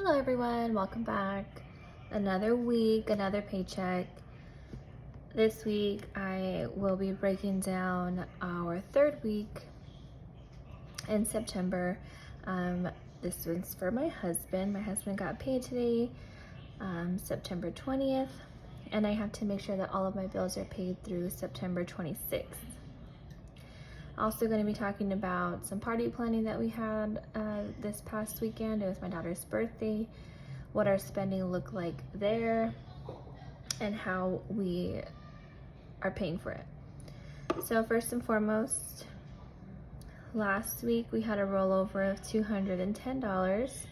Hello everyone, welcome back. Another week, another paycheck. This week I will be breaking down our third week in September. This one's for my husband. My husband got paid today, September 20th, and I have to make sure that all of my bills are paid through September 26th. Also going to be talking about some party planning that we had this past weekend. It was my daughter's birthday, what our spending looked like there, and how we are paying for it. So first and foremost, last week we had a rollover of $210.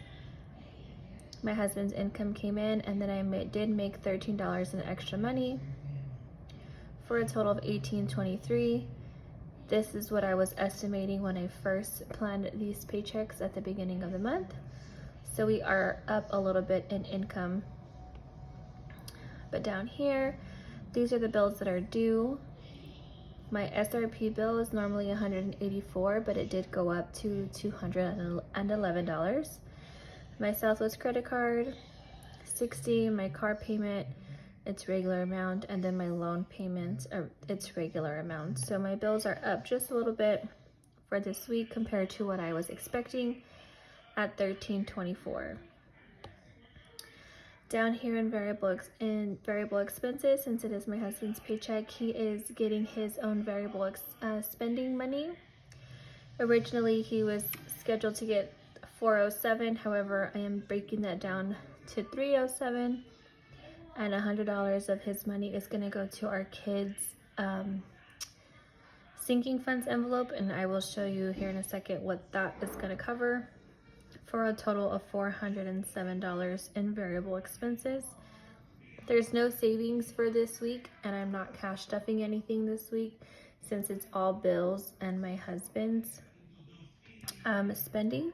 My husband's income came in, and then I did make $13 in extra money for a total of $18.23. This is what I was estimating when I first planned these paychecks at the beginning of the month. So we are up a little bit in income. But down here, these are the bills that are due. My SRP bill is normally $184, but it did go up to $211. My Southwest credit card, $60. My car payment, its regular amount, and then my loan payments are its regular amount. So my bills are up just a little bit for this week compared to what I was expecting at $13.24. Down here in variable expenses, since it is my husband's paycheck, he is getting his own variable spending money. Originally he was scheduled to get $407, however I am breaking that down to $307. And $100 of his money is going to go to our kids' sinking funds envelope, and I will show you here in a second what that is going to cover, for a total of $407 in variable expenses. There's no savings for this week, and I'm not cash stuffing anything this week since it's all bills and my husband's spending.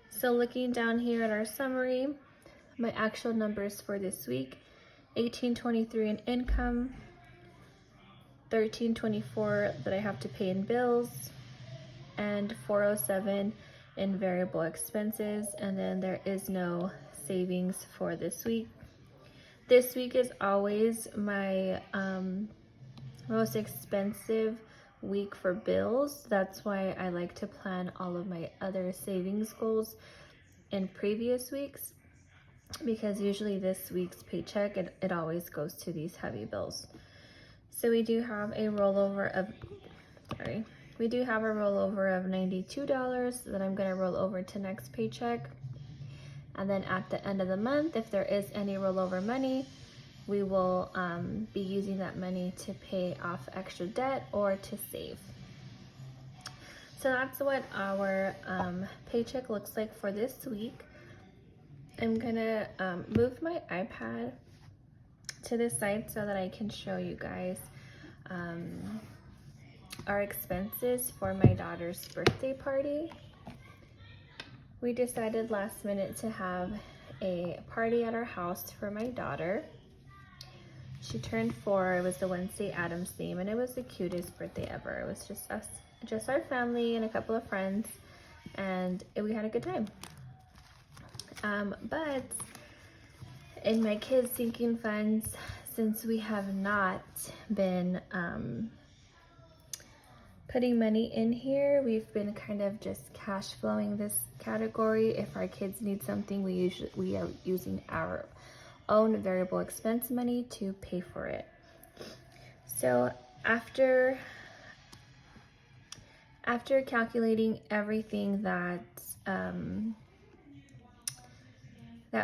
So looking down here at our summary, my actual numbers for this week: $18.23 in income, $13.24 that I have to pay in bills, and $407 in variable expenses. And then there is no savings for this week. This week is always my most expensive week for bills. That's why I like to plan all of my other savings goals in previous weeks, because usually this week's paycheck, it always goes to these heavy bills. So we do have a rollover of $92 that I'm going to roll over to next paycheck. And then at the end of the month, if there is any rollover money, we will be using that money to pay off extra debt or to save. So that's what our paycheck looks like for this week. I'm gonna move my iPad to the side so that I can show you guys our expenses for my daughter's birthday party. We decided last minute to have a party at our house for my daughter. She turned 4. It was the Wednesday Addams theme, and it was the cutest birthday ever. It was just us, just our family and a couple of friends, and we had a good time. But in my kids' sinking funds, since we have not been putting money in here, we've been kind of just cash flowing this category. If our kids need something, we are using our own variable expense money to pay for it. So after calculating everything that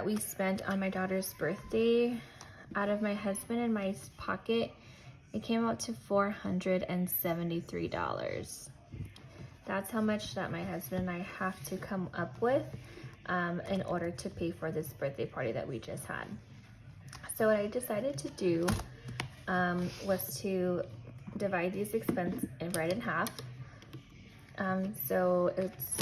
we spent on my daughter's birthday, out of my husband and my pocket, it came out to $473. That's how much that my husband and I have to come up with in order to pay for this birthday party that we just had. So what I decided to do was to divide these expenses right in half. So it's,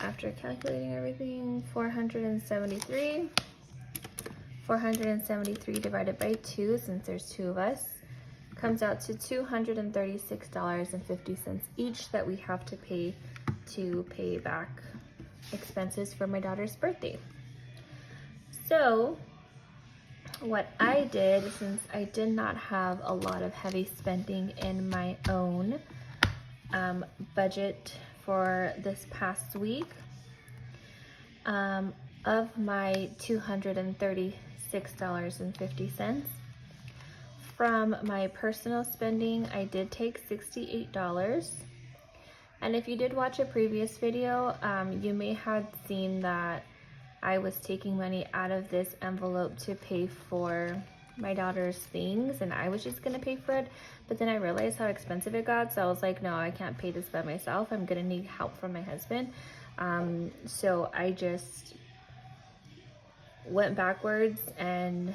after calculating everything, 473 divided by 2, since there's 2 of us, comes out to $236.50 each that we have to pay back expenses for my daughter's birthday. So what I did, since I did not have a lot of heavy spending in my own budget for this past week, of my $236.50, from my personal spending, I did take $68. And if you did watch a previous video, you may have seen that I was taking money out of this envelope to pay for my daughter's things, and I was just gonna pay for it. But then I realized how expensive it got, so I was like, no, I can't pay this by myself. I'm gonna need help from my husband. So I just went backwards and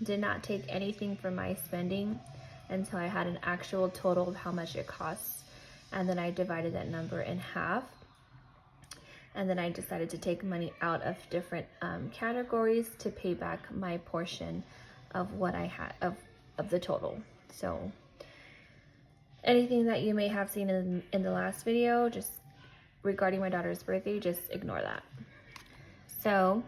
did not take anything from my spending until I had an actual total of how much it costs. And then I divided that number in half. And then I decided to take money out of different categories to pay back my portion of what I had of the total. So anything that you may have seen in the last video, just regarding my daughter's birthday, just ignore that. So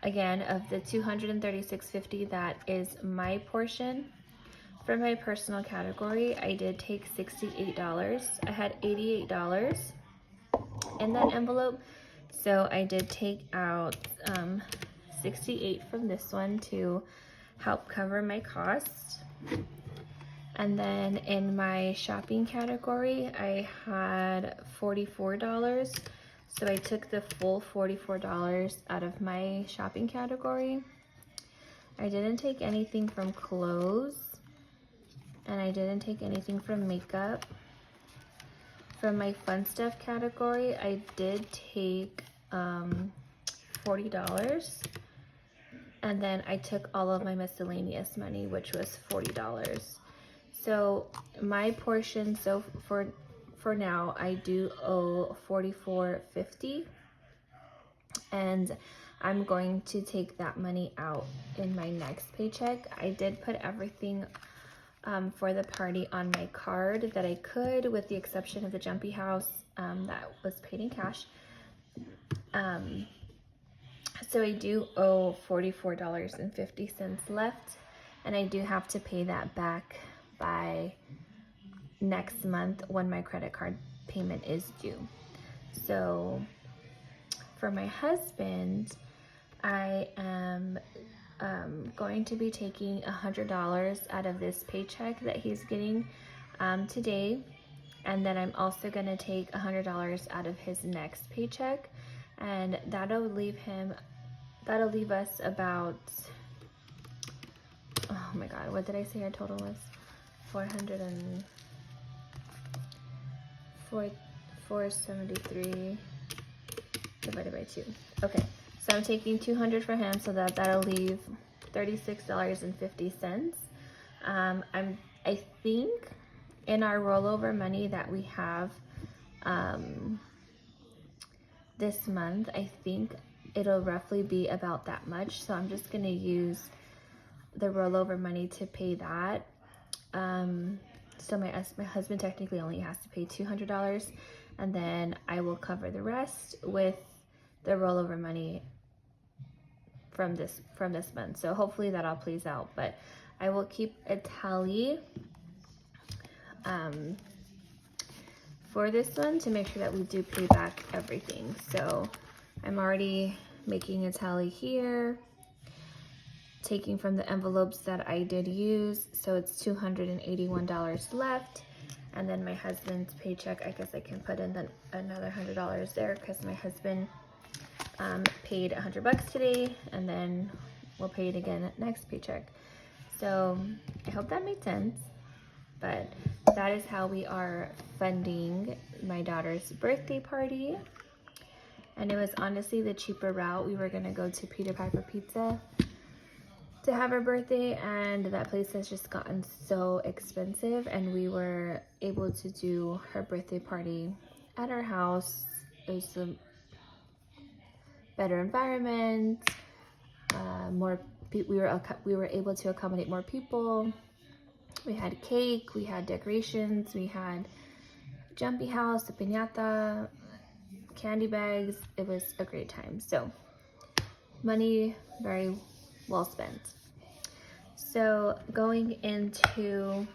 again, of the $236.50, that is my portion. For my personal category, I did take $68. I had $88 in that envelope, so I did take out 68 from this one to help cover my costs. And then in my shopping category, I had $44, so I took the full $44 out of my shopping category. I didn't take anything from clothes, and I didn't take anything from makeup. From my fun stuff category, I did take $40, and then I took all of my miscellaneous money, which was $40. So my portion, so for now, I do owe $44.50, and I'm going to take that money out in my next paycheck. I did put everything for the party on my card that I could, with the exception of the jumpy house that was paid in cash. So I do owe $44.50 left, and I do have to pay that back by next month when my credit card payment is due. So for my husband, I am going to be taking $100 out of this paycheck that he's getting today, and then I'm also going to take $100 out of his next paycheck, and that'll leave us about, oh my god, what did I say our total was? 473 divided by 2. Okay, so I'm taking $200 for him, so that'll leave $36.50. I think in our rollover money that we have this month, I think it'll roughly be about that much. So I'm just gonna use the rollover money to pay that. So my husband technically only has to pay $200, and then I will cover the rest with the rollover money from this month. So hopefully that all plays out, but I will keep a tally for this one to make sure that we do pay back everything. So I'm already making a tally here, taking from the envelopes that I did use, so it's $281 left. And then my husband's paycheck, I guess I can put in then another $100 there, because my husband paid $100 today, and then we'll pay it again at next paycheck. So I hope that made sense, but that is how we are funding my daughter's birthday party. And it was honestly the cheaper route. We were gonna go to Peter Piper Pizza to have her birthday, and that place has just gotten so expensive, and we were able to do her birthday party at our house. It was a better environment, we were able to accommodate more people. We had cake, we had decorations, we had jumpy house, the piñata, candy bags. It was a great time. So money very well spent. So going into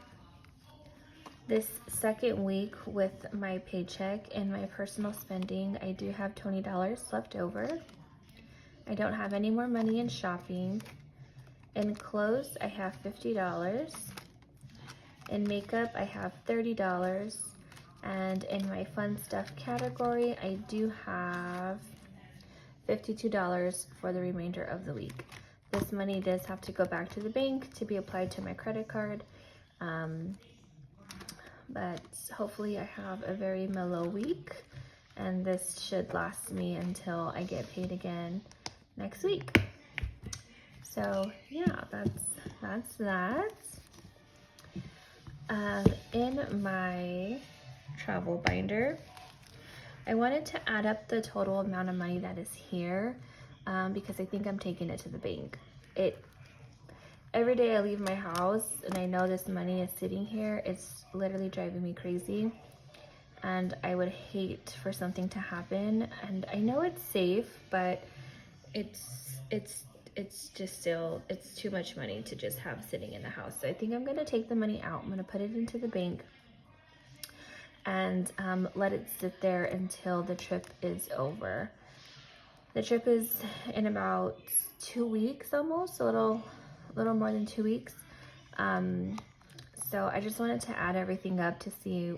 this second week with my paycheck and my personal spending, I do have $20 left over. I don't have any more money in shopping. In clothes, I have $50. In makeup, I have $30. And in my fun stuff category, I do have $52 for the remainder of the week. This money does have to go back to the bank to be applied to my credit card. But hopefully I have a very mellow week, and this should last me until I get paid again next week. So yeah, that's that. In my travel binder, I wanted to add up the total amount of money that is here, because I think I'm taking it to the bank. Every day I leave my house and I know this money is sitting here. It's literally driving me crazy, and I would hate for something to happen. And I know it's safe, but it's just still, it's too much money to just have sitting in the house. So I think I'm gonna take the money out. I'm gonna put it into the bank and let it sit there until the trip is over. The trip is in about 2 weeks, almost a little more than 2 weeks. So I just wanted to add everything up to see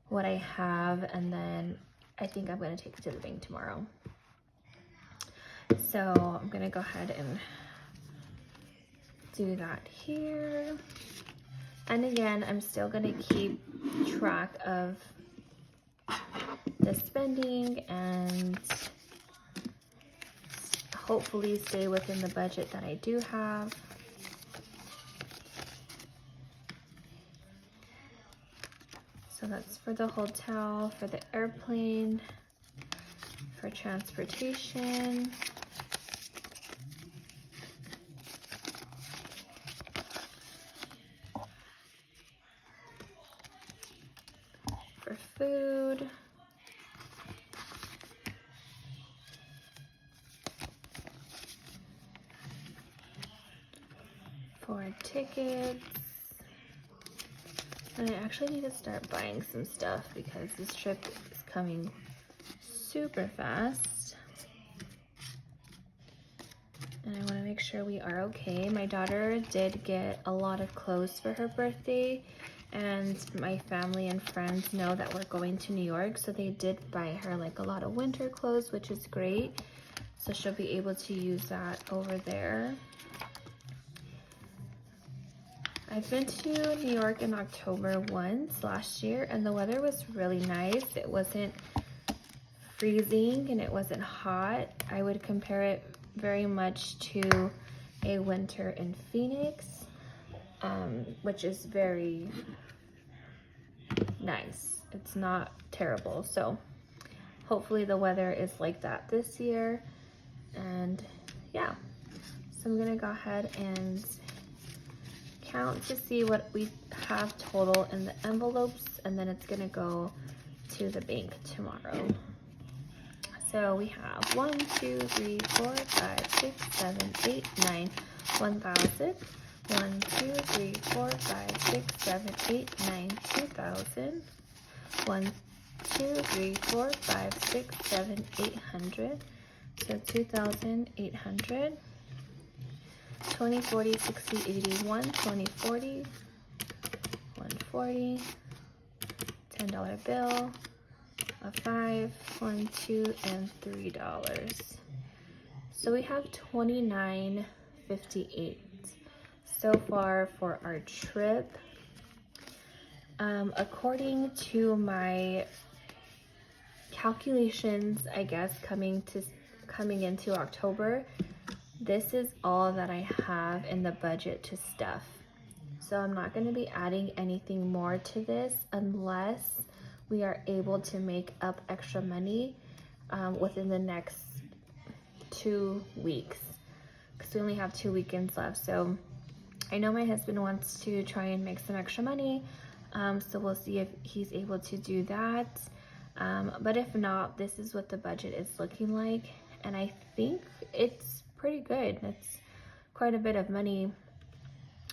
what I have, and then I think I'm gonna take it to the bank tomorrow. So I'm gonna go ahead and do that here. And again, I'm still gonna keep track of the spending and hopefully stay within the budget that I do have. So that's for the hotel, for the airplane, for transportation, for food, for tickets. And I actually need to start buying some stuff because this trip is coming super fast. And I want to make sure we are okay. My daughter did get a lot of clothes for her birthday, and my family and friends know that we're going to New York, so they did buy her like a lot of winter clothes, which is great. So she'll be able to use that over there. I've been to New York in October once last year, and the weather was really nice. It wasn't freezing and it wasn't hot. I would compare it very much to a winter in Phoenix, which is very nice. It's not terrible. So hopefully the weather is like that this year. And yeah, so I'm gonna go ahead and count to see what we have total in the envelopes, and then it's gonna go to the bank tomorrow. So we have 1, 2, 3, 4, 5, 6, 7, 8, 9, 1,000. 1, 2, 3, 4, 5, 6, 7, 8, 9, 2,000. 1, 2, 3, 4, 5, 6, 7, 800. So 2,800. 20, 40, 60, 80, 1, 20, 40, 140, $10 bill, a 5, 1, 2, and $3. So we have $29.58 so far for our trip. According to my calculations, I guess coming into October, this is all that I have in the budget to stuff. So I'm not going to be adding anything more to this unless we are able to make up extra money within the next 2 weeks, because we only have 2 weekends left. So I know my husband wants to try and make some extra money, so we'll see if he's able to do that. But if not, this is what the budget is looking like. And I think it's pretty good. It's quite a bit of money.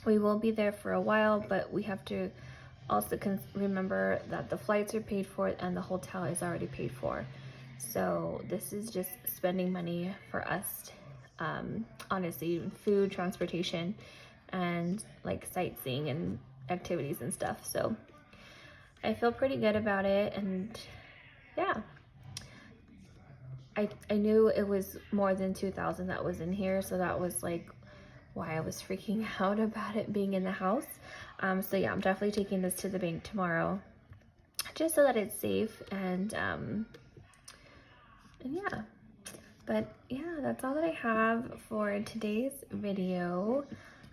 We will be there for a while, but we have to also remember that the flights are paid for and the hotel is already paid for. So this is just spending money for us, honestly, food, transportation, and like sightseeing and activities and stuff. So I feel pretty good about it, and yeah. I knew it was more than 2,000 that was in here, so that was like why I was freaking out about it being in the house. So yeah, I'm definitely taking this to the bank tomorrow, just so that it's safe, and yeah. But yeah, that's all that I have for today's video.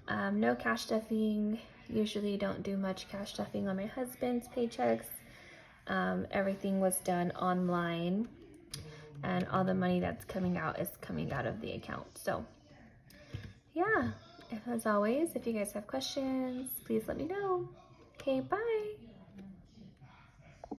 No cash stuffing. Usually don't do much cash stuffing on my husband's paychecks. Everything was done online, and all the money that's coming out is coming out of the account. So yeah, as always, if you guys have questions, please let me know. Okay, bye.